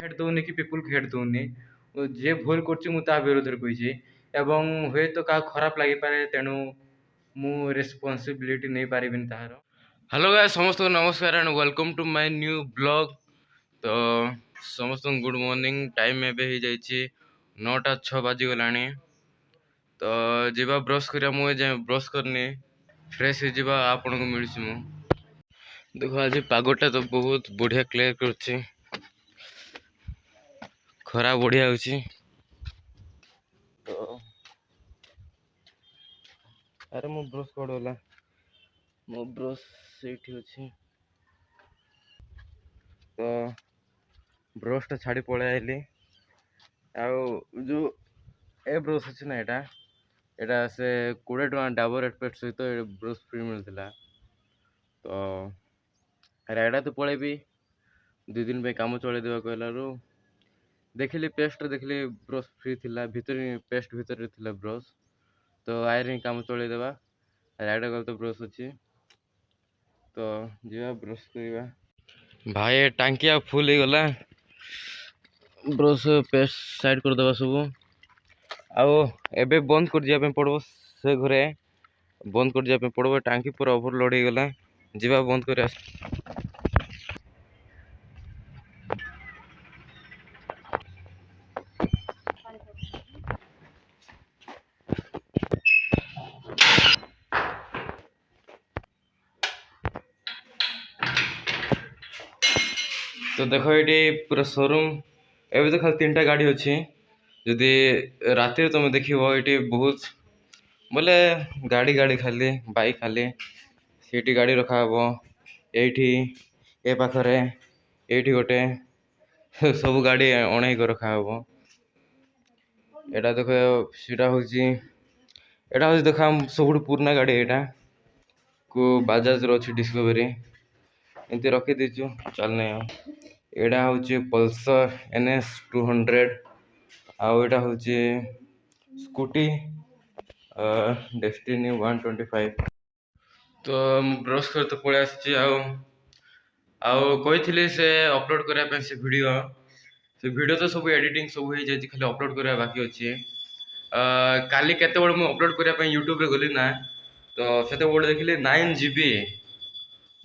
Head दौनी कि people को हेड दौनी जे भूल कर विरोध में कही एवं हुए तो क्या खराब लगी पारे तेणु मु रेस्पॉन्सिबिलिटी नहीं पारिबिन ताहार। हेलो गाइस समस्त को नमस्कार and welcome to my new blog. तो समस्त गुड मॉर्निंग टाइम एबे ही जाइए 9टा 6 बाजी गलानी। तो जीवा ब्रश करिया मुझे जाए ब्रश करनी फ्रेश हो जावा आपन को मिलसी मु। देखो आज पागटा तो बहुत बढ़िया क्लियर कर खरा बढ़िया होची। तो अरे मो ब्रश कोडला मो ब्रश सेठी अछि। तो ब्रश टा छाड़ी पळे आइली आउ जो ए ब्रश अछि ना एटा से 20 टका डाबर रेडपेट सहित ब्रश फ्री मिलथिला। तो रायगड़ा तो पळेबी 2 दिन पे काम चले देबा कहलारू देखिली पेस्ट देखिली ब्रश फ्री थिला भीतर पेस्ट भीतर थिला ब्रश। तो आयरन काम चले देबा रायगड़ा गल तो ब्रश अछि। तो जीवा ब्रश करिवा भाई टांकिया फुल ही गला ब्रश पेस्ट साइड कर देबा सब आउ एबे बंद कर दिया पे पड़बो से घरे बंद कर दिया पे पड़बो टांकी पूरा ओवरलोड हो गला जीवा बंद कर। तो देखो ये पूरा शोरूम एवं तो खाली 3टा गाड़ी अच्छी जदि राति तुम देख ये बहुत बोले गाड़ी गाड़ी खाली बाइक खाली सीटी गाड़ी रखा हम ये ए पाखरे ये गोटे सब गाड़ी अणेक रखा हम एटा देख सीटा हूँ देख सब पुराना गाड़ी यहाँ को बाजाज अच्छी डिस्कवरी एमती रखी दीचु चलने एटा हूँ पल्सर NS 200 आउ एटा हूँ स्कूटी डेस्टिनी 125। तो ब्रश कर तो पड़े कही से अपलोड करने से वीडियो तो सब एडिटिंग सब हो जाए खाली अपलोड करने बाकी अच्छे काली केते बड़ मु अपलोड करने यूट्यूब रे गली ना तो सेते बड़ देखिली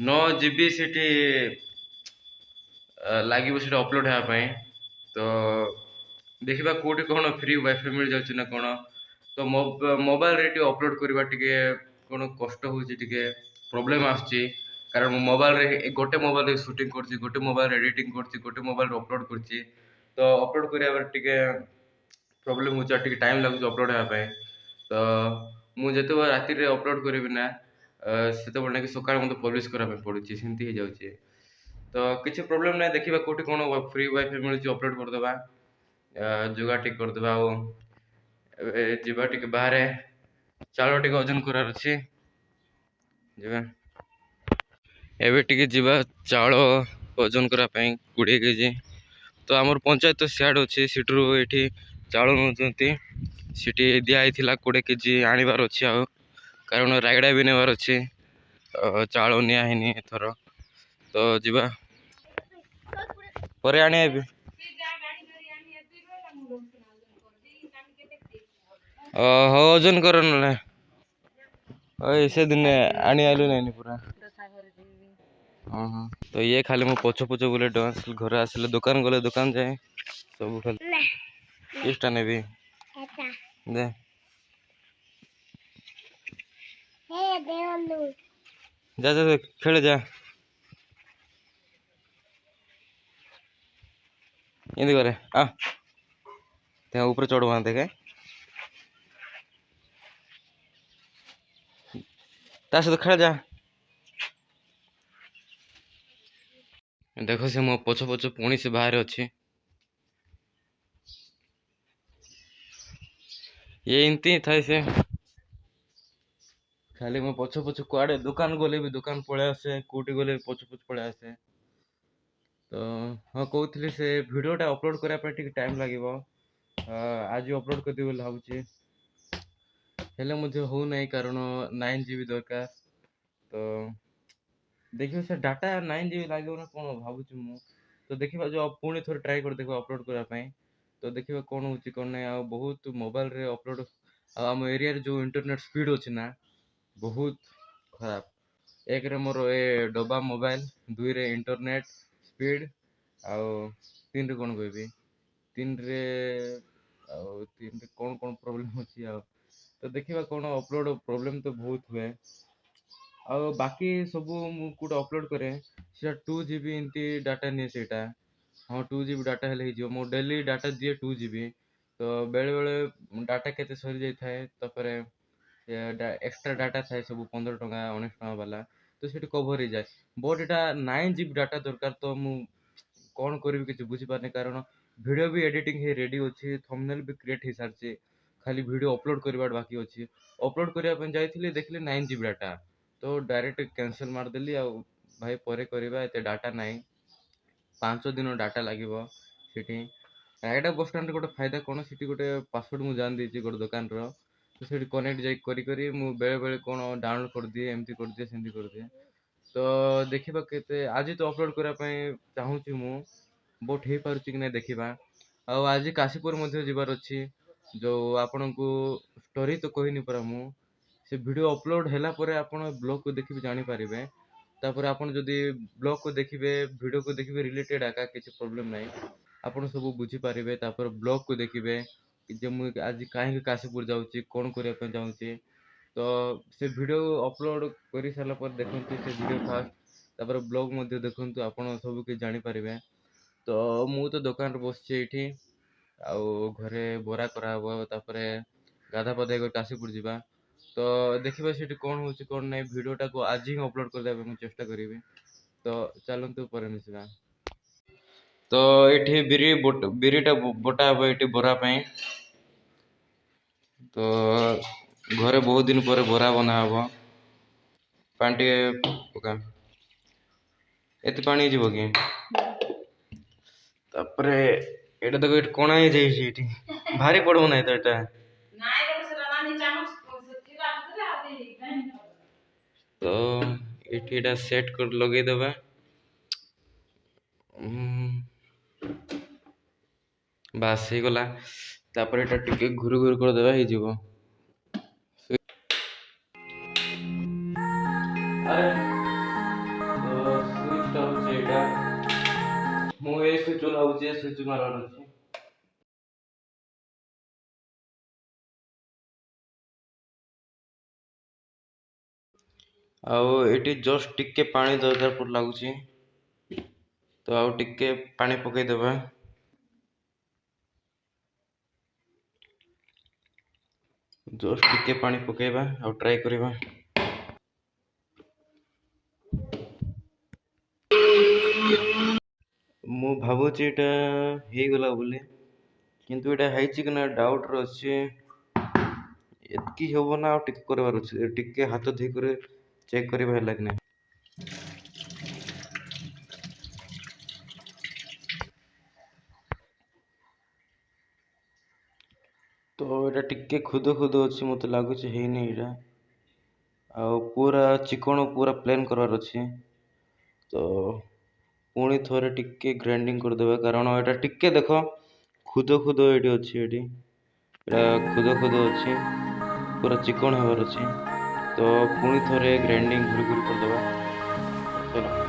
9 GB सीटी लगे अपलोड होगापी। तो देखा कौटी कौन फ्री वाईफाई मिल जाऊँ ना कौन तो मोबाइल रे अपलोड करवा कौन कष्ट हो प्रोब्लेम आसुची कारण मोबाइल रे गोटे मोबाइल रे शूटिंग करछि गोटे मोबाइल एडिटिंग करछि गोटे मोबाइल अपलोड करछि तो अपलोड करवा प्रोब्लेम हो टाइम लगुच अपलोड होगापी। तो मुझे राति रे अपलोड करी ना से ना कि सकाळ मत पब्लिश करने पड़ुछि सेमती हो जाउछि। तो किसी प्रोब्लेम ना देखा कौटी कौन फ्री वाईफाई मिलूँ अपलोड करदे जुगा टिक करदे जीवा टिके बाहर चाउल टिके ओजन करार अच्छी जीवा एबे टिके जीवा चाउल ओजन करने 20 kg। तो आमर पंचायत सियाड अच्छी सीटू ये चाउल नौकरी सीटी दिखाई 20 kg आनबार अच्छी आ कारण रायगड़ा भी नेबार अच्छी चाउल नियानी एथर। तो जीवा पर आने हाँ ओजन कर से दिन आनी आलु नहीं पूरा हाँ हाँ। तो ये खाली मो पछ पछ बोले डोंगासिल घर आसिले दुकान गले दुकान जाए सब खाली इष्टा ने भी दे जा जा खेले जा इंदी करे आ ते ऊपर चढ़ वहां देखे ता सहित खेल जा देखो से मो पछ पछ पुणी से बाहर अच्छी ये इमती थाई से खाली मो पछ पछ कुआडे दुकान गले भी दुकान पळे आसे कोटी गले पछ पछ पळे आसे। तो हाँ कहते से वीडियोटा अपलोड करने टाइम लगे आज अपलोड कर बोले भावुँ हेले मुझे हो नहीं कारण 9 GB दरकार। तो देखिए से डाटा 9 GB लगे ना कौन भावुँ मु ତ ଦେଖିବା ଯୋଉ ପୁଣି ଥରେ ଟ୍ରାଏ କରି ଦେଖିବା ଅପଲୋଡ୍ କରିବା ପାଇଁ। ତ ଦେଖିବା କଣ ହଉଛି କଣ ନାହିଁ। ଆଉ ବହୁତ ମୋବାଇଲରେ ଅପଲୋଡ୍, ଆଉ ଆମ ଏରିଆରେ ଯୋଉ ଇଣ୍ଟରନେଟ୍ ସ୍ପିଡ୍ ଅଛି ନା ବହୁତ ଖରାପ। ଏକରେ ମୋର ଏ ଡବା ମୋବାଇଲ, ଦୁଇରେ ଇଣ୍ଟରନେଟ୍ ସ୍ପିଡ୍, ଆଉ ତିନିରେ କଣ କହିବି, ତିନିରେ ତିନିରେ କଣ ପ୍ରୋବ୍ଲେମ୍ ଅଛି ଆଉ। ତ ଦେଖିବା କଣ ଅପଲୋଡ୍ ପ୍ରୋବ୍ଲେମ୍ ତ ବହୁତ ହୁଏ। ଆଉ ବାକି ସବୁ ମୁଁ କୋଉଟା ଅପଲୋଡ୍ କରେ ସେଟା 2 GB ଏମିତି ଡାଟା ନିଏ ସେଇଟା। ହଁ 2 GB ଡାଟା ହେଲେ ହେଇଯିବ। ମୁଁ ଡେଲି ଡାଟା ଦିଏ 2 GB। ତ ବେଳେ ବେଳେ ଡାଟା କେତେ ସରି ଯାଇଥାଏ, ତାପରେ ଏକ୍ସଟ୍ରା ଡାଟା ଥାଏ ସବୁ 15 ଟଙ୍କା 19 ଟଙ୍କା ବାଲା, ତ ସେଠି କଭର ହେଇଯାଏ। ବଟ୍ ଏଟା 9 GB ଡାଟା ଦରକାର, ତ ମୁଁ କଣ କରିବି କିଛି ବୁଝିପାରୁନି। କାରଣ ଭିଡିଓ ବି ଏଡିଟିଂ ହେଇ ରେଡି ଅଛି, ଥମ୍ବନେଲ୍ ବି କ୍ରିଏଟ୍ ହେଇସାରିଛି, ଖାଲି ଭିଡିଓ ଅପଲୋଡ୍ କରିବାର ବାକି ଅଛି। ଅପଲୋଡ୍ କରିବା ପାଇଁ ଯାଇଥିଲି, ଦେଖିଲି 9 GB ଡାଟା, ତ ଡାଇରେକ୍ଟ କ୍ୟାନସଲ୍ ମାରିଦେଲି। ଆଉ ଭାଇ ପରେ କରିବା, ଏତେ ଡାଟା ନାହିଁ, 5 ଦିନ ଡାଟା ଲାଗିବ ସେଠି। ରାୟଗଡ଼ା ବସ୍ ଷ୍ଟାଣ୍ଡରେ ଗୋଟେ ଫାଇଦା କଣ, ସେଠି ଗୋଟେ ପାସୱାର୍ଡ ମୁଁ ଜାଣି ଦେଇଛି ଗୋଟେ ଦୋକାନର, ତ ସେଠି କନେକ୍ଟ ଯାଇ କରି ମୁଁ ବେଳେ ବେଳେ କଣ ଡାଉନଲୋଡ୍ କରିଦିଏ, ଏମିତି କରିଦିଏ ସେମିତି କରିଦିଏ। ତ ଦେଖିବା କେତେ, ଆଜି ତ ଅପଲୋଡ୍ କରିବା ପାଇଁ ଚାହୁଁଛି ମୁଁ, ବଟ୍ ହେଇପାରୁଛି କି ନାଇଁ ଦେଖିବା। ଆଉ ଆଜି କାଶୀପୁର ମଧ୍ୟ ଯିବାର ଅଛି। ଯୋଉ ଆପଣଙ୍କୁ ଷ୍ଟୋରି ତ କହିନି ପରା ମୁଁ, ସେ ଭିଡିଓ ଅପଲୋଡ୍ ହେଲା ପରେ ଆପଣ ବ୍ଲଗକୁ ଦେଖିବି ଜାଣିପାରିବେ। ତାପରେ ଆପଣ ଯଦି ବ୍ଲଗକୁ ଦେଖିବେ, ଭିଡିଓକୁ ଦେଖିବେ ରିଲେଟେଡ୍ ଆକା, କିଛି ପ୍ରୋବ୍ଲେମ୍ ନାହିଁ, ଆପଣ ସବୁ ବୁଝିପାରିବେ। ତାପରେ ବ୍ଲଗକୁ ଦେଖିବେ ଯେ ମୁଁ ଆଜି କାହିଁକି କାଶୀପୁର ଯାଉଛି, କଣ କରିବା ପାଇଁ ଚାହୁଁଛି। ତ ସେ ଭିଡିଓ ଅପଲୋଡ୍ କରି ସାରିଲା ପରେ ଦେଖନ୍ତୁ ସେ ଭିଡିଓ ଫାଷ୍ଟ, ତାପରେ ବ୍ଲଗ ମଧ୍ୟ ଦେଖନ୍ତୁ, ଆପଣ ସବୁ କିଛି ଜାଣିପାରିବେ। ତ ମୁଁ ତ ଦୋକାନରେ ବସିଛି ଏଇଠି, ଆଉ ଘରେ ବରା କରାହବ, ତାପରେ ଗାଧା ପାଧା କରି କାଶୀପୁର ଯିବା। ତ ଦେଖିବା ସେଠି କଣ ହଉଛି କଣ ନାହିଁ। ଭିଡିଓଟାକୁ ଆଜି ହିଁ ଅପଲୋଡ୍ କରିଦେବା ପାଇଁ ମୁଁ ଚେଷ୍ଟା କରିବି। ତ ଚାଲନ୍ତୁ ପରେ ମିଶିବା। ତ ଏଠି ବିରିଟା ବଟା ହବ ଏଠି ବରା ପାଇଁ। ତ ଘରେ ବହୁତ ଦିନ ପରେ ବରା ବନା ହବ। ପାଣି ଟିକେ ପକା, ଏତେ ପାଣି ହେଇଯିବ କି? ତାପରେ ଏଇଟା ଦେଖ, ଏଠି କଣା ହେଇଯାଇଛି, ଏଠି ଭାରି ପଡିବ ନାହିଁ ତ ଏଟା। ତ ଏଠି ଏଟା ସେଟ୍ କରି ଲଗେଇଦବା। ବାସ୍ ହେଇଗଲା। ତାପରେ ଏଟା ଟିକେ ଘୁରୁ ଘୁରୁ କରିଦେବା, ହେଇଯିବ। ସୁଇଚଟା ହଉଛି ଏଇଟା, ମୁଁ ଏ ସୁଇଚ ଚଲାଉଛି, ଏ ସୁଇଚ ମାରବାର ଅଛି। ଆଉ ଏଠି ଜଷ୍ଟ ଟିକେ ପାଣି ଦରକାର ପଡି ଲାଗୁଛି, ତ ଆଉ ଟିକେ ପାଣି ପକେଇଦବା। ଜଷ୍ଟ ଟିକେ ପାଣି ପକେଇବା, ଆଉ ଟ୍ରାଏ କରିବା। ମୁଁ ଭାବୁଛି ଏଇଟା ହେଇଗଲା ବୋଲି, କିନ୍ତୁ ଏଇଟା ହେଇଛି କି ନା ଡାଉଟରେ ଅଛି। ଏତିକି ହବ ନା ଆଉ ଟିକେ କରିବାର ଅଛି, ଟିକେ ହାତ ଧୋଇକରି ଚେକ୍ କରିବା ହେଲା କି ନାଇଁ। ତ ଏଇଟା ଟିକେ ଖୁଦ ଖୁଦ ଅଛି, ମତେ ଲାଗୁଛି ହେଇନି ଏଇଟା। ଆଉ ପୁରା ଚିକଣ ପୁରା ପ୍ଲେନ୍ କରିବାର ଅଛି। ତ ପୁଣି ଥରେ ଟିକେ ଗ୍ରାଇଣ୍ଡିଙ୍ଗ କରିଦେବା, କାରଣ ଏଇଟା ଟିକେ ଦେଖ ଖୁଦ ଖୁଦ ଏଇଠି ଅଛି, ଏଇଠି ଏଇଟା ଖୁଦ ଖୁଦ ଅଛି, ପୁରା ଚିକଣ ହେବାର ଅଛି। ତ ପୁଣି ଥରେ ଗ୍ରାଇଣ୍ଡିଙ୍ଗ ଘୁରି ଘୁରି କରିଦେବା। ଚାଲ।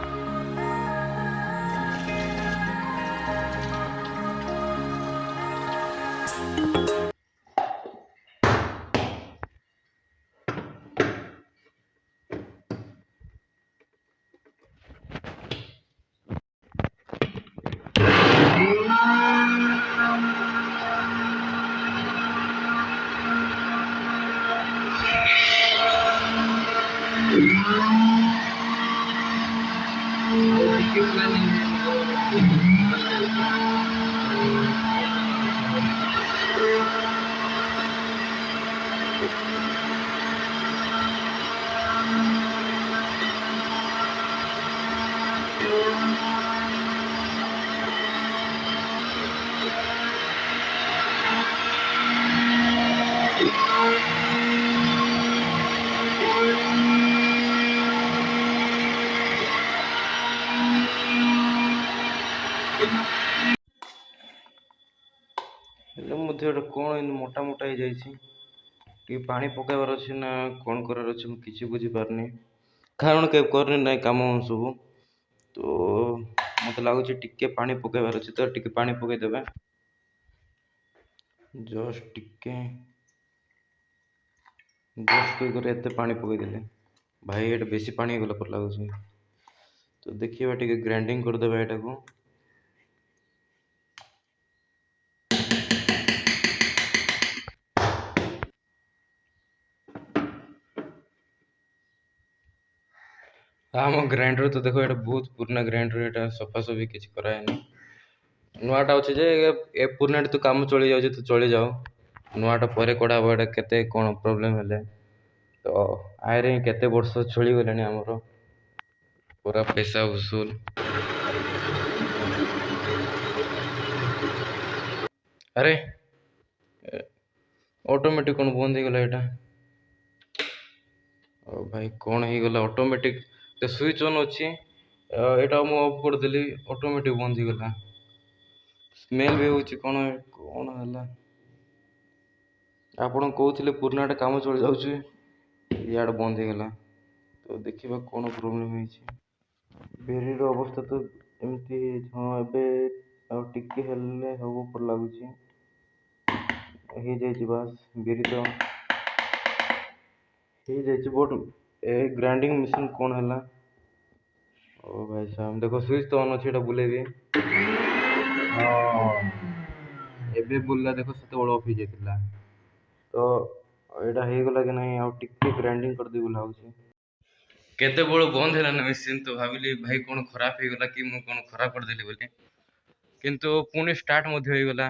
ହେଲେ ମଧ୍ୟ ଏଇଟା କ'ଣ ଏମିତି ମୋଟା ମୋଟା ହେଇଯାଇଛି। ଟିକେ ପାଣି ପକାଇବାର ଅଛି ନା କ'ଣ କରିବାର ଅଛି ମୁଁ କିଛି ବୁଝିପାରୁନି। କାରଣ କେବେ କରିନି ନାହିଁ କାମ ସବୁ। ତ ମୋତେ ଲାଗୁଛି ଟିକେ ପାଣି ପକାଇବାର ଅଛି, ତ ଟିକେ ପାଣି ପକାଇଦେବେ। ଜଷ୍ଟ ଟିକେ କରି ଏତେ ପାଣି ପକାଇଦେଲେ ଭାଇ, ଏଇଟା ବେଶୀ ପାଣି ହେଇଗଲା ପରି ଲାଗୁଛି। ତ ଦେଖିବା ଟିକେ ଗ୍ରାଇଣ୍ଡିଙ୍ଗ କରିଦେବା ଏଇଟାକୁ। ଆମ ଗ୍ରାଇଣ୍ଡର ତ ଦେଖ, ଏଇଟା ବହୁତ ପୁରୁଣା ଗ୍ରାଇଣ୍ଡର, ଏଇଟା ସଫାସଫି କିଛି କରାହେଇନି। ନୂଆଟା ଅଛି ଯେ ଏ ପୁରୁଣାଟି ତ କାମ ଚଳିଯାଉଛି, ତ ଚଳିଯାଉ। ନୂଆଟା ପରେ କଢ଼ା ହବ, ଏଇଟା କେତେ କ'ଣ ପ୍ରୋବ୍ଲେମ ହେଲେ। ତ ଆଇରେ ହିଁ କେତେ ବର୍ଷ ଚଳିଗଲାଣି ଆମର, ପୁରା ପଇସା ଉସୁଲ। ଆରେ ଅଟୋମେଟିକ କ'ଣ ବନ୍ଦ ହେଇଗଲା ଏଇଟା? ଓ ଭାଇ, କ'ଣ ହେଇଗଲା? ଅଟୋମେଟିକ ସୁଇଚ୍ ଅନ୍ ଅଛି, ଏଇଟା ମୁଁ ଅଫ୍ କରିଦେଲି, ଅଟୋମେଟିକ ବନ୍ଦ ହେଇଗଲା। ସ୍ମେଲ୍ ବି ହେଉଛି, କ'ଣ କ'ଣ ହେଲା? ଆପଣ କହୁଥିଲେ ପୁରୁଣାଟା କାମ ଚଳିଯାଉଛି, ଇଆଡ଼େ ବନ୍ଦ ହେଇଗଲା। ତ ଦେଖିବା କ'ଣ ପ୍ରୋବ୍ଲେମ୍ ହେଇଛି। ବିରିର ଅବସ୍ଥା ତ ଏମିତି, ହଁ ଏବେ ଆଉ ଟିକେ ହେଲେ ହବ ପରି ଲାଗୁଛି। ହେଇଯାଇଛି ବାସ୍, ବିରି ତ ହେଇଯାଇଛି, ବଟ୍ ଏ ଗ୍ରାଇଣ୍ଡିଙ୍ଗ ମେସିନ୍ କ'ଣ ହେଲା? ଓ ଭାଇ ସାହେବ ଦେଖ, ସୁଇଚ୍ ତ ଅନ୍ ଅଛି, ଏଇଟା ବୁଲେଇବି। ହଁ, ଏବେ ବୁଲିଲା ଦେଖ, ସେତେବେଳେ ଅଫ୍ ହେଇଯାଇଥିଲା। ତ ଏଇଟା ହେଇଗଲା କି ନାହିଁ, ଆଉ ଟିକେ ଗ୍ରାଇଣ୍ଡିଙ୍ଗ କରିଦେବି ବୋଲି ଭାବୁଛି। କେତେବେଳେ ବନ୍ଦ ହେଲା ନା ମେସିନ୍, ତ ଭାବିଲି ଭାଇ କ'ଣ ଖରାପ ହେଇଗଲା କି ମୁଁ କ'ଣ ଖରାପ କରିଦେଲି ବୋଲି। କିନ୍ତୁ ପୁଣି ଷ୍ଟାର୍ଟ ମଧ୍ୟ ହେଇଗଲା।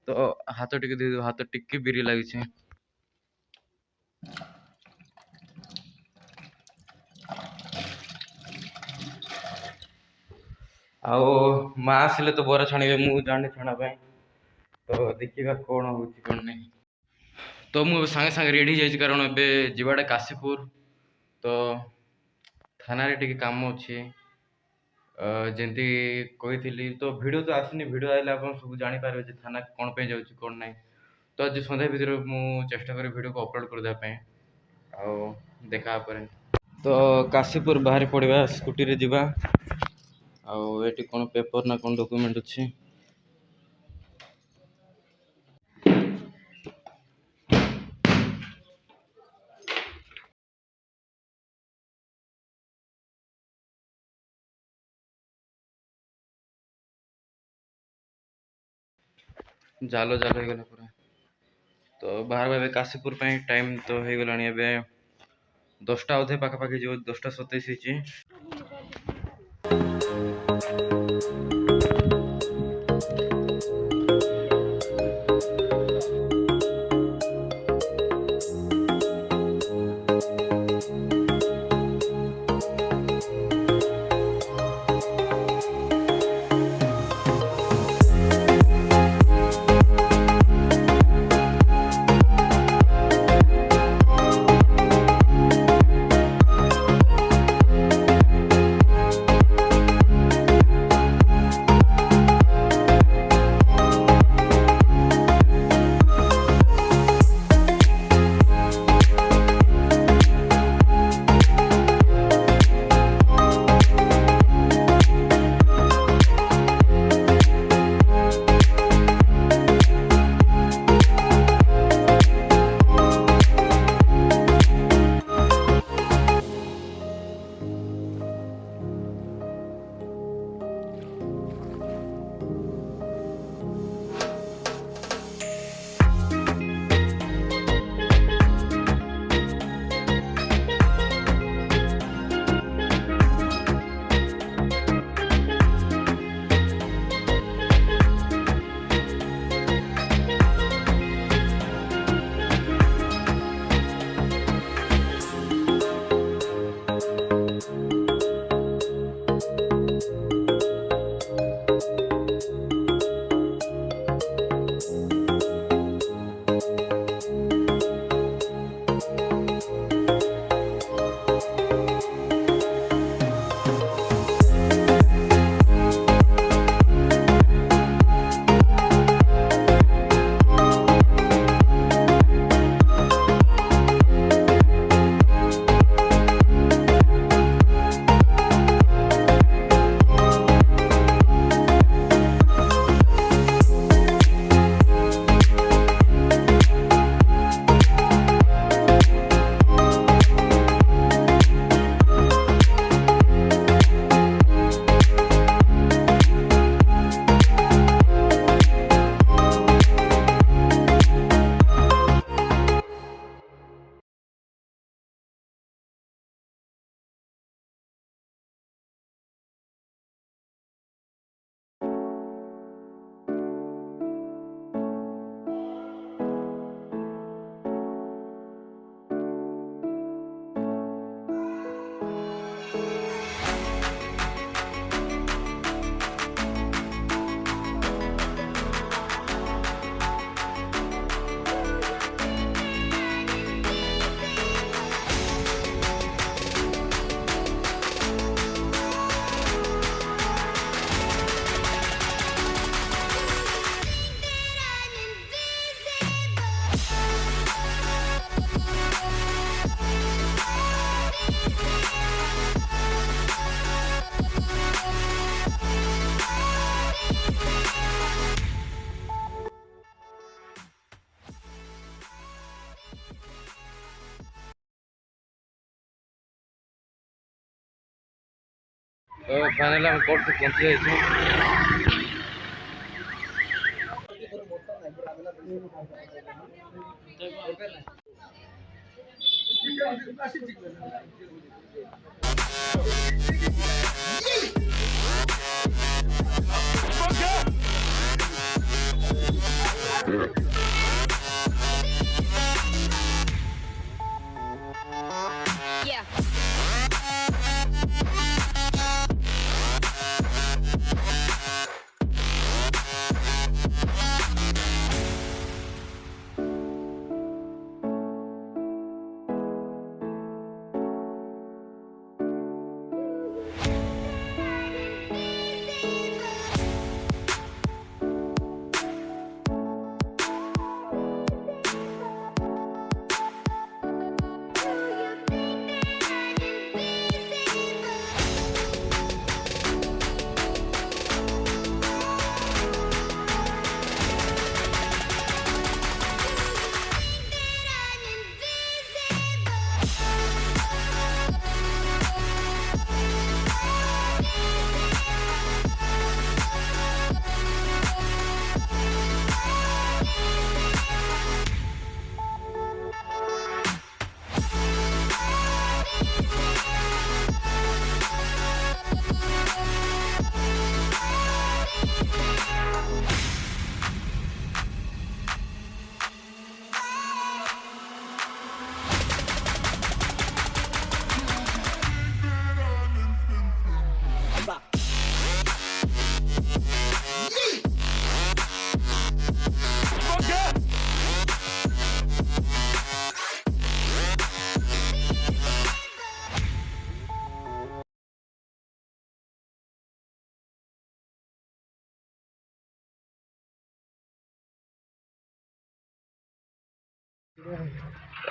ତ ହାତ ଟିକେ ଦେଇଦେବ, ହାତ ଟିକେ ବିରି ଲାଗିଛି। ଆଉ ମା ଆସିଲେ ତ ବରା ଛାଣିବେ, ମୁଁ ଜାଣିନି ଛାଣା ପାଇଁ। ତ ଦେଖିବା କ'ଣ ହେଉଛି କ'ଣ ନାହିଁ। ତ ମୁଁ ଏବେ ସାଙ୍ଗେ ସାଙ୍ଗେ ରେଡ଼ି ହେଇଯାଇଛି, କାରଣ ଏବେ ଯିବାଟା କାଶୀପୁର। ତ ଥାନାରେ ଟିକେ କାମ ଅଛି, ଯେମିତି କହିଥିଲି। ତ ଭିଡ଼ିଓ ତ ଆସିନି, ଭିଡ଼ିଓ ଆସିଲେ ଆପଣ ସବୁ ଜାଣିପାରିବେ ଯେ ଥାନା କ'ଣ ପାଇଁ ଯାଉଛି କ'ଣ ନାହିଁ। ତ ଆଜି ସନ୍ଧ୍ୟା ଭିତରେ ମୁଁ ଚେଷ୍ଟା କରିବି ଭିଡ଼ିଓକୁ ଅପଲୋଡ଼ କରିଦେବା ପାଇଁ। ଆଉ ଦେଖା ପରେ ତ କାଶୀପୁର ବାହାରି ପଡ଼ିବା, ସ୍କୁଟିରେ ଯିବା। ଆଉ ଏଠି କ'ଣ ପେପର ନା କ'ଣ ଡକୁମେଣ୍ଟ ଅଛି। ଜାଲ ଜାଲ ହେଇଗଲା ପୁରା। ତ ବାହାରିବା ଏବେ କାଶୀପୁର ପାଇଁ। ଟାଇମ୍ ତ ହେଇଗଲାଣି ଏବେ 10ଟା ଅଧେ ପାଖାପାଖି ଯିବ, 10ଟା 27 ହେଇଛି। तो फाइनली हम कोर्ट पे पहुंच गए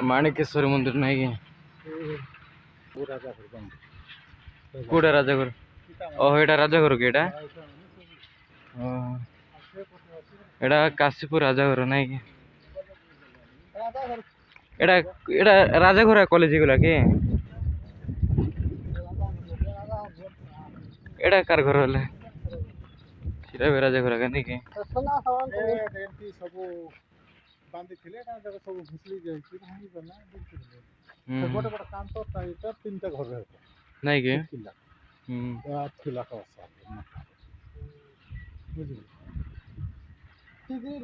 माणिकेश्वरी मंदिर नहीं कोड़ा राजाघर ओह एटा राजाघर के एटा एटा काशीपुर राजाघर नहीं कि एटा एटा राजाघर कॉलेज गला कि एटा कार घर हले सीधा भी राजाघर का नहीं कि बांधी थिले ना जब सब घुसली जाई कि नहीं बना देखिले गोटे गोटे कांतो टाइप तीनटा घर रहतो नहीं के किला किला का साथ बुझली ठीक है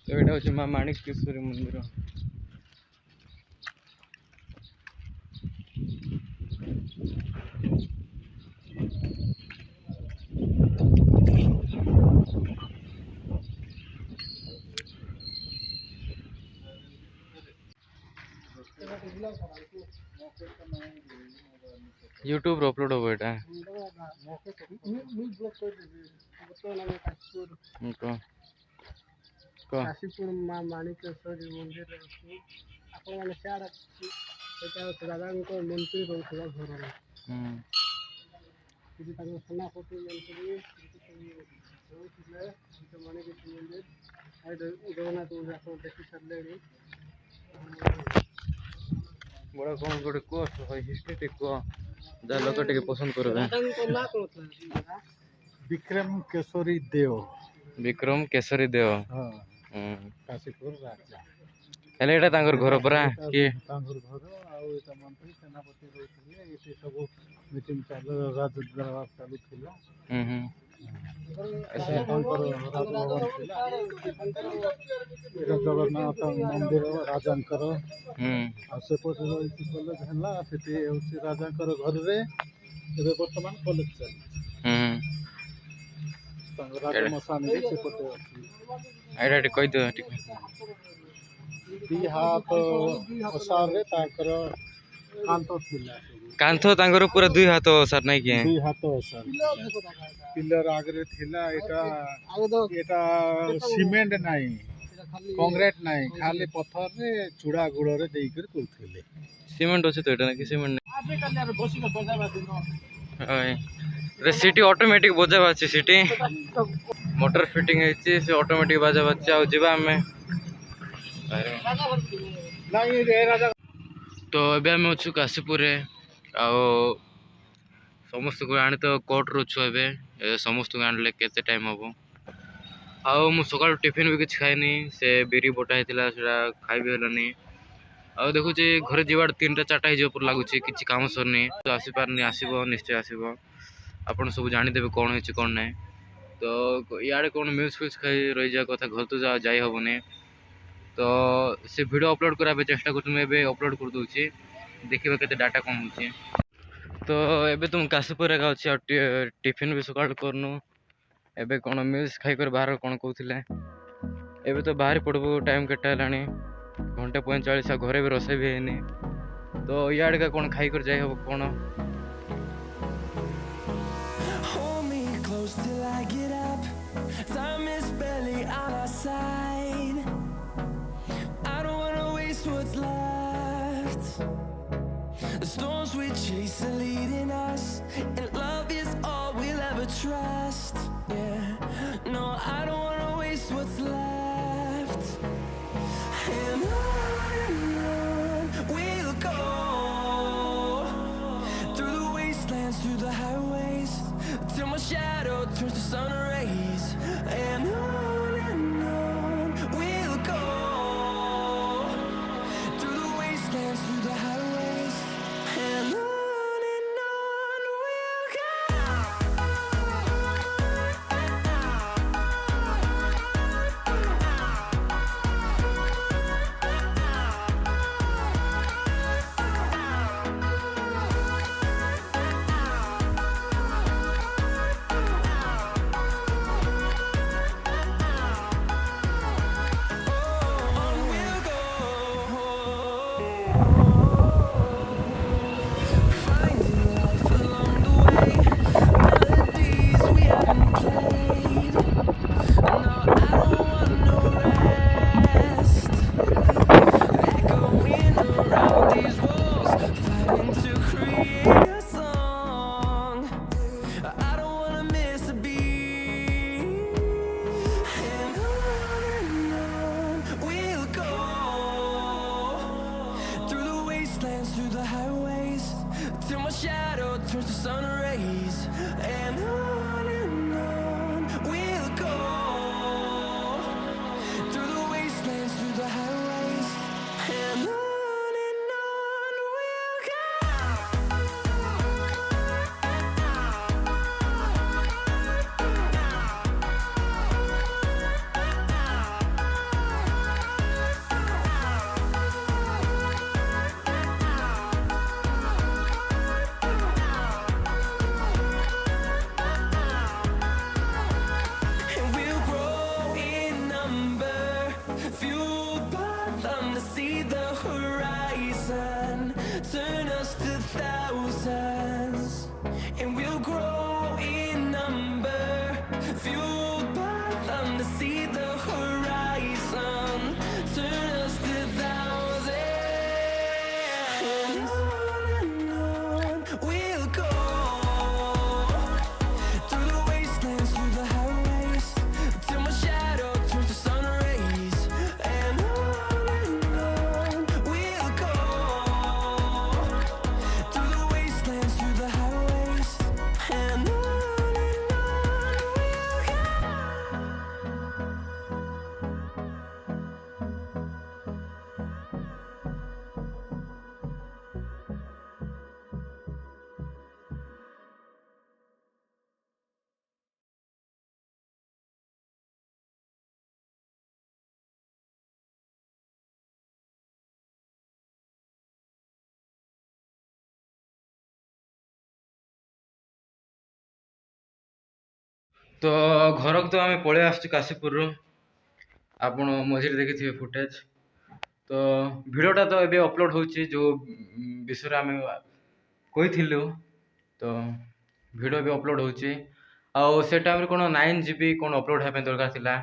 तो एटा होची मां माणिकेश्वरी मंदिर यूट्यूब रो अपलोड हो बेटा काशीपुर मां माणिकेश्वरी मंदिर आपण माने सियाडा एटा राजांको मंत्री रहउतला घर किछि ताको सेनापति मंत्री रहउतले माणिकेश्वरी मंदिर जगन्नाथ मंदिर आपण देखि सरले बड़ा कौन गोटे को हिस्ट्री टे को जा लोक टे पसंद करबे विक्रम केशरी देव विक्रम केसरी देव हां काशीपुर राजा हेले एटा तांगर घर परा कि तांगर घर आ एटा मंत्री सेनापति रहउतले एते सब मीटिंग चालू राजदरबार चालू थिला ऐसे तांकर राजभवन थिला एटा जगन्नाथ मंदिर राजांकर आ से पटे रही कॉलेज हला सेते होची राजांकर घर रे एबे वर्तमान कॉलेज चली तांगर राजा मसानी से पटे अछि एटा टे कहि दो ठीक दी हाथ ओसार रे तांकर कांतो थिला कांथो तांगर पूरा दुई हाथ सर नहीं के दुई हाथ ओसार पिलर आगरे थिला एटा सीमेंट नाही कांक्रीट नाही खाली पत्थर रे चूड़ा गुड़ रे देई कर करथिले सीमेंट अछि तो एटा ना कि सीमेंट नहीं आबे कल्यार बसी के बजाबा दिन ओए रे सीटी ऑटोमेटिक बजा बाची सीटी मोटर फिटिंग है से ऑटोमेटिक बजा बाची आ जीवा हमें तो अबे आम अच्छु काशीपुर समस्त को आने तो कोर्ट रू छु एबे समस्त को आनले केते टाइम हबो आउ मु सकाळ टिफिन भी किछ खाइनी से बिरी बोटा हेतिला सेटा खाइ भी हलनी आउ देखु जे घरे जीवाड़ 3टा 4टा हिजो पर लागुची किछ काम सरनी तो आसी पारनी आसीबो निश्चय आसीबो आपण सब जानि देबे कोन हेछि कोन नै तो याडे कोन म्यूज फ्यूज खाइ रहि जा कथा घर तो जाई हबोने तो से वीडियो अपलोड कराबे चेष्टा करछु एबे अपलोड कर दोछि देखिबा केते डाटा कोन होछि तो एबे तुम काशीपुर रे गाउछि टिफिन भी सकाळ करनु एबे कोन म्यूज खाइ कर बाहर कोन कहउथिले एबे तो बाहर पड़बो टाइम केटा हलानी घंटे 45 घरे भी रोसे भी हैनी तो याड का कोन खाइ कर जाय हबो कोन Hold me close till I get up. Time is barely on our side. I don't wanna waste what's left. The storms we chase are leading us, and love is all we'll ever trust. Yeah, no, I don't wanna waste what's left. And on we'll go, through the wastelands, through the highways, till my shadow turns to sun rays. And on we'll go, through the wastelands, through the highways. And on we'll go. On we'll go, finding life along the way, melodies we haven't played. No, I don't want no rest, echoing around these walls, fighting to create a song. I don't wanna miss a beat. And on we'll go, through the wastelands, through the highways, till my shadow turns to sun rays. And on we'll go, through the wastelands, through the highways. And on we'll go. And we'll grow in number, fueled by them to see the horizon, turn us to thousands. And we'll grow in number, fueled by them to see the horizon, turn us to thousands. And on we'll go, through the wastelands, through the highways, till my shadow turns to sun rays. And on we'll go, through the wastelands, through the highways. And on we'll go. तो घर तो आम पलि आसछु काशीपुर आपण मझिरे देखिथिबे footage तो भिडियोटा तो एबे upload होछि जो विषय आम कहिथिलु तो भिडियो भी अपलोड होछि आउ से टाइम रे कोन 9 जीबी कोन अपलोड हेबे दरकार थिला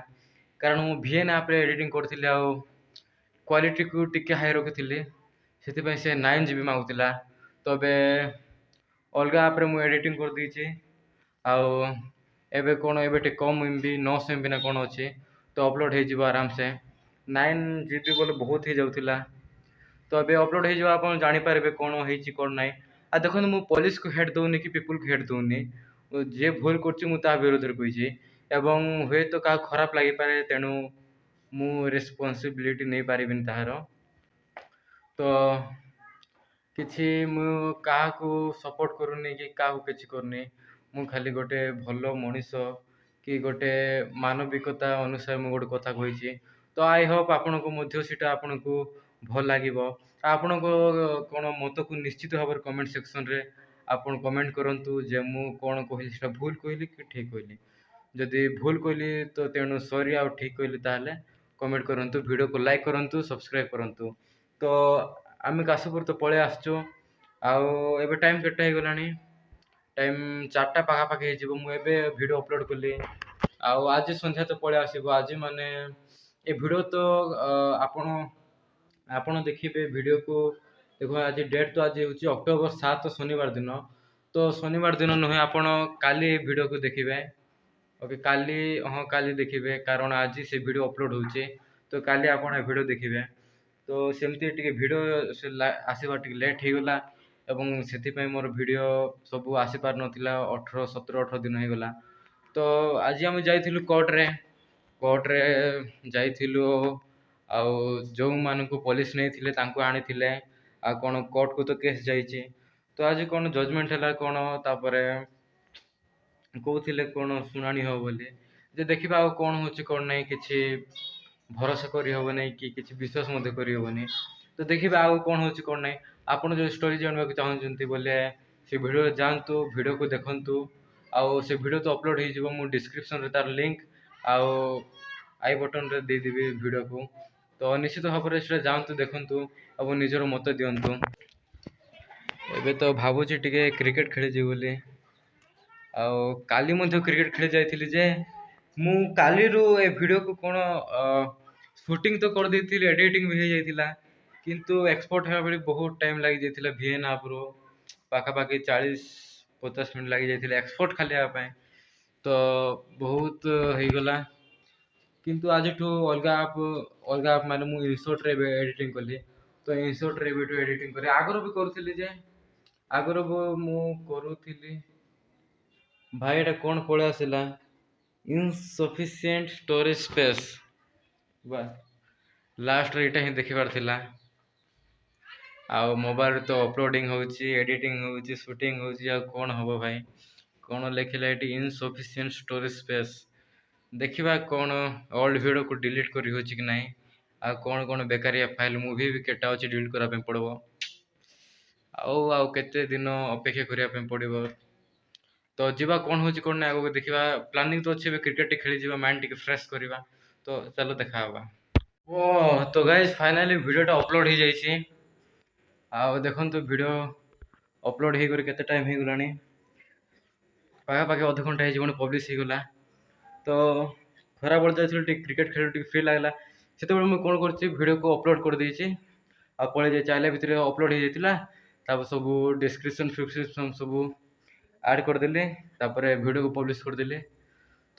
कारण मु VN ऐप रे एडिटिंग करथिले आउ क्वालिटी को टिके हाई रखिथिले सेति पय से 9 जीबी मागुतिला तो बे अलगा ऐप रे मु एडिटिंग कर दीछि ଆଉ ଏବେ କ'ଣ ଏବେ ଟିକେ କମ୍ MB 900 MB ନା କ'ଣ ଅଛି, ତ ଅପଲୋଡ଼ ହେଇଯିବ ଆରାମସେ। 9 GB ବୋଲେ ବହୁତ ହେଇଯାଉଥିଲା, ତ ଏବେ ଅପଲୋଡ଼ ହେଇଯିବ, ଆପଣ ଜାଣିପାରିବେ କ'ଣ ହେଇଛି କ'ଣ ନାହିଁ। ଆଉ ଦେଖନ୍ତୁ ମୁଁ ପୋଲିସକୁ ହେଟ୍ ଦେଉନି କି ପିପୁଲକୁ ହେଟ୍ ଦେଉନି, ଯିଏ ଭୁଲ କରୁଛି ମୁଁ ତା ବିରୋଧରେ କହିଛି, ଏବଂ ହୁଏତ କାହାକୁ ଖରାପ ଲାଗିପାରେ, ତେଣୁ ମୁଁ ରେସ୍ପନ୍ସିବିଲିଟି ନେଇପାରିବିନି ତାହାର। ତ କିଛି ମୁଁ କାହାକୁ ସପୋର୍ଟ କରୁନି କି କାହାକୁ କିଛି କରୁନି, ମୁଁ ଖାଲି ଗୋଟେ ଭଲ ମଣିଷ କି ଗୋଟେ ମାନବିକତା ଅନୁସାରେ ମୁଁ ଗୋଟେ କଥା କହିଛି। ତ ଆଇ ହୋପ୍ ଆପଣଙ୍କୁ ମଧ୍ୟ ସେଇଟା ଆପଣଙ୍କୁ ଭଲ ଲାଗିବ। ଆପଣଙ୍କ କ'ଣ ମତକୁ ନିଶ୍ଚିତ ଭାବରେ କମେଣ୍ଟ ସେକ୍ସନରେ ଆପଣ କମେଣ୍ଟ କରନ୍ତୁ ଯେ ମୁଁ କ'ଣ କହିଲି ସେଇଟା ଭୁଲ କହିଲି କି ଠିକ୍ କହିଲି। ଯଦି ଭୁଲ କହିଲି ତ ତେଣୁ ସରି, ଆଉ ଠିକ୍ କହିଲି ତାହେଲେ କମେଣ୍ଟ କରନ୍ତୁ, ଭିଡ଼ିଓକୁ ଲାଇକ୍ କରନ୍ତୁ, ସବସ୍କ୍ରାଇବ୍ କରନ୍ତୁ। ତ ଆମେ କାଶୀପୁର ତ ପଳେଇ ଆସିଛୁ, ଆଉ ଏବେ ଟାଇମ୍ କେତେ ହେଇଗଲାଣି? ଟାଇମ୍ 4ଟା ପାଖାପାଖି ହେଇଯିବ। ମୁଁ ଏବେ ଭିଡ଼ିଓ ଅପଲୋଡ଼ କଲି, ଆଉ ଆଜି ସନ୍ଧ୍ୟା ତ ପଳେଇ ଆସିବ। ଆଜି ମାନେ ଏ ଭିଡ଼ିଓ ତ ଆପଣ ଦେଖିବେ ଭିଡ଼ିଓକୁ। ଦେଖ ଆଜି ଡେଟ୍ ତ ଆଜି ହେଉଛି ଅକ୍ଟୋବର 7 ଶନିବାର ଦିନ। ତ ଶନିବାର ଦିନ ନୁହେଁ, ଆପଣ କାଲି ଭିଡ଼ିଓକୁ ଦେଖିବେ। ଓକେ, କାଲି, ହଁ କାଲି ଦେଖିବେ, କାରଣ ଆଜି ସେ ଭିଡ଼ିଓ ଅପଲୋଡ଼ ହେଉଛି, ତ କାଲି ଆପଣ ଏ ଭିଡ଼ିଓ ଦେଖିବେ। ତ ସେମିତି ଟିକେ ଭିଡ଼ିଓ ଆସିବା ଟିକେ ଲେଟ୍ ହେଇଗଲା, ଏବଂ ସେଥିପାଇଁ ମୋର ଭିଡ଼ିଓ ସବୁ ଆସିପାରୁନଥିଲା। 17-18 ଦିନ ହେଇଗଲା। ତ ଆଜି ଆମେ ଯାଇଥିଲୁ କୋର୍ଟରେ ଯାଇଥିଲୁ, ଆଉ ଯେଉଁମାନଙ୍କୁ ପୋଲିସ ନେଇଥିଲେ ତାଙ୍କୁ ଆଣିଥିଲେ, ଆଉ କ'ଣ କୋର୍ଟକୁ ତ କେସ୍ ଯାଇଛି। ତ ଆଜି କ'ଣ ଜଜମେଣ୍ଟ ହେଲା କ'ଣ, ତାପରେ କହୁଥିଲେ କ'ଣ ଶୁଣାଣି ହେବ ବୋଲି, ଯେ ଦେଖିବା ଆଉ କ'ଣ ହେଉଛି କ'ଣ ନାହିଁ। କିଛି ଭରସା କରିହେବ ନାହିଁ କି କିଛି ବିଶ୍ୱାସ ମଧ୍ୟ କରିହେବନି। ତ ଦେଖିବା ଆଉ କ'ଣ ହେଉଛି କ'ଣ ନାହିଁ। ଆପଣ ଯଦି ଷ୍ଟୋରି ଜାଣିବାକୁ ଚାହୁଁଛନ୍ତି ବୋଲେ ସେ ଭିଡ଼ିଓରେ ଯାଆନ୍ତୁ, ଭିଡ଼ିଓକୁ ଦେଖନ୍ତୁ। ଆଉ ସେ ଭିଡ଼ିଓ ତ ଅପଲୋଡ଼ ହେଇଯିବ, ମୁଁ ଡିସ୍କ୍ରିପ୍ସନରେ ତାର ଲିଙ୍କ୍ ଆଉ ଆଇ ବଟନରେ ଦେଇଦେବି ଭିଡ଼ିଓକୁ। ତ ନିଶ୍ଚିତ ଭାବରେ ସେଟା ଯାଆନ୍ତୁ, ଦେଖନ୍ତୁ ଏବଂ ନିଜର ମତ ଦିଅନ୍ତୁ। ଏବେ ତ ଭାବୁଛି ଟିକେ କ୍ରିକେଟ ଖେଳିଯିବି ବୋଲି। ଆଉ କାଲି ମଧ୍ୟ କ୍ରିକେଟ ଖେଳି ଯାଇଥିଲି, ଯେ ମୁଁ କାଲିରୁ ଏ ଭିଡ଼ିଓକୁ କ'ଣ ସୁଟିଂ ତ କରିଦେଇଥିଲି, ଏଡ଼ିଟିଂ ବି ହେଇଯାଇଥିଲା, କିନ୍ତୁ ଏକ୍ସପୋର୍ଟ ହେବା ବେଳେ ବହୁତ ଟାଇମ୍ ଲାଗିଯାଇଥିଲା। VN ଆପ୍ରୁ ପାଖାପାଖି 40-50 ମିନିଟ୍ ଲାଗିଯାଇଥିଲା ଏକ୍ସପୋର୍ଟ ଖାଲି ହେବା ପାଇଁ, ତ ବହୁତ ହେଇଗଲା। କିନ୍ତୁ ଆଜିଠୁ ଅଲଗା ଆପ୍ ମାନେ ମୁଁ ଇନସର୍ଟରେ ଏବେ ଏଡ଼ିଟିଂ କଲି, ତ ଇନସର୍ଟରେ ଭିଡ଼ିଓ ଏଡ଼ିଟିଂ କଲି। ଆଗରୁ ବି କରୁଥିଲି, ଯେ ଆଗରୁ ମୁଁ କରୁଥିଲି। ଭାଇ ଏଇଟା କ'ଣ ପଳେଇ ଆସିଲା, ଇନସଫିସିଏଣ୍ଟ ଷ୍ଟୋରେଜ ସ୍ପେସ୍। ବା, ଲାଷ୍ଟରେ ଏଇଟା ହିଁ ଦେଖିବାର ଥିଲା। ଆଉ ମୋବାଇଲରେ ତ ଅପଲୋଡ଼ିଂ ହେଉଛି, ଏଡ଼ିଟିଂ ହେଉଛି, ସୁଟିଂ ହେଉଛି, ଆଉ କ'ଣ ହେବ ଭାଇ? କ'ଣ ଲେଖିଲା ଏଠି, ଇନସଫିସିଏଣ୍ଟ ଷ୍ଟୋରେଜ ସ୍ପେସ୍। ଦେଖିବା କ'ଣ ଓଲ୍ଡ ଭିଡ଼ିଓକୁ ଡିଲିଟ୍ କରି ହେଉଛି କି ନାହିଁ, ଆଉ କ'ଣ ବେକାରିଆ ଫାଇଲ୍ ମୁଭି ବି କେଟା ଅଛି ଡିଲିଟ୍ କରିବା ପାଇଁ ପଡ଼ିବ। ଆଉ କେତେ ଦିନ ଅପେକ୍ଷା କରିବା ପାଇଁ ପଡ଼ିବ। ତ ଯିବା, କ'ଣ ହେଉଛି କ'ଣ ନାହିଁ ଆଗକୁ ଦେଖିବା। ପ୍ଲାନିଂ ତ ଅଛି ଏବେ କ୍ରିକେଟ ଟିକେ ଖେଳିଯିବା, ମାଇଣ୍ଡ ଟିକେ ଫ୍ରେଶ କରିବା। ତ ଚାଲ ଦେଖା ହେବା। ତ ଗାଇସ୍ ଫାଇନାଲି ଭିଡ଼ିଓଟା ଅପଲୋଡ଼ ହେଇଯାଇଛି। ଆଉ ଦେଖନ୍ତୁ ଭିଡ଼ିଓ ଅପଲୋଡ଼ ହେଇକରି କେତେ ଟାଇମ୍ ହେଇଗଲାଣି, ପାଖାପାଖି ଅଧଘଣ୍ଟା ହେଇଯିବଣି ପବ୍ଲିଶ ହେଇଗଲା। ତ ଖରାବେଳେ ଯାଇଥିଲି ଟିକେ କ୍ରିକେଟ ଖେଳ ଟିକେ ଫ୍ରି ଲାଗିଲା, ସେତେବେଳେ ମୁଁ କ'ଣ କରିଛି ଭିଡ଼ିଓକୁ ଅପଲୋଡ଼ କରିଦେଇଛି, ଆଉ ପଳେଇ ଯାଇଛି। ଆଇଲା ଭିତରେ ଅପଲୋଡ଼ ହେଇଯାଇଥିଲା, ତାପରେ ସବୁ ଡିସ୍କ୍ରିପ୍ସନ୍ ସବୁ ଆଡ଼୍ କରିଦେଲି, ତାପରେ ଭିଡ଼ିଓକୁ ପବ୍ଲିଶ କରିଦେଲି।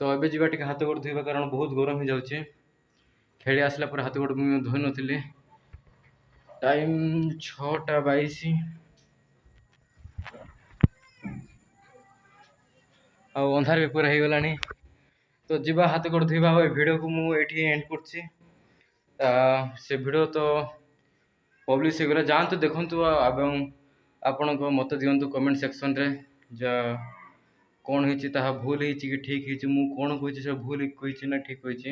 ତ ଏବେ ଯିବା ଟିକେ ହାତ ଗୋଡ଼ ଧୋଇବା, କାରଣ ବହୁତ ଗରମ ହେଇଯାଉଛି। ଖେଳି ଆସିଲା ପରେ ହାତ ଗୋଡ଼ ମୁଁ ଧୋଇ ନଥିଲି। ଟାଇମ୍ 6:22, ଆଉ ଅନ୍ଧାର ବି ପୁରା ହେଇଗଲାଣି। ତ ଯିବା ହାତ ଗୋଡ଼ ଧୋଇବା। ଆଉ ଏ ଭିଡ଼ିଓକୁ ମୁଁ ଏଇଠି ଏଣ୍ଡ କରୁଛି। ସେ ଭିଡ଼ିଓ ତ ପବ୍ଲିଶ ହେଇଗଲା, ଯାଆନ୍ତୁ ଦେଖନ୍ତୁ, ଏବଂ ଆପଣଙ୍କ ମତ ଦିଅନ୍ତୁ କମେଣ୍ଟ ସେକ୍ସନରେ। କ'ଣ ହେଇଛି, ତାହା ଭୁଲ ହେଇଛି କି ଠିକ୍ ହେଇଛି, ମୁଁ କ'ଣ କହିଛି ସେ ଭୁଲ କହିଛି ନା ଠିକ୍ କହିଛି।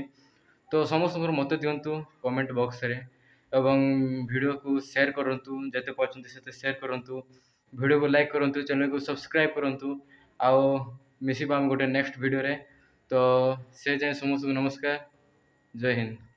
ତ ସମସ୍ତଙ୍କର ମତ ଦିଅନ୍ତୁ କମେଣ୍ଟ ବକ୍ସରେ, ଏବଂ ଭିଡ଼ିଓକୁ ସେୟାର କରନ୍ତୁ, ଯେତେ ପାରୁଛନ୍ତି ସେତେ ସେୟାର କରନ୍ତୁ, ଭିଡ଼ିଓକୁ ଲାଇକ୍ କରନ୍ତୁ, ଚ୍ୟାନେଲକୁ ସବସ୍କ୍ରାଇବ୍ କରନ୍ତୁ। ଆଉ ମିଶିବା ଆମେ ଗୋଟେ ନେକ୍ସଟ ଭିଡ଼ିଓରେ। ତ ସେ ଯାଏଁ ସମସ୍ତଙ୍କୁ ନମସ୍କାର, ଜୟ ହିନ୍ଦ।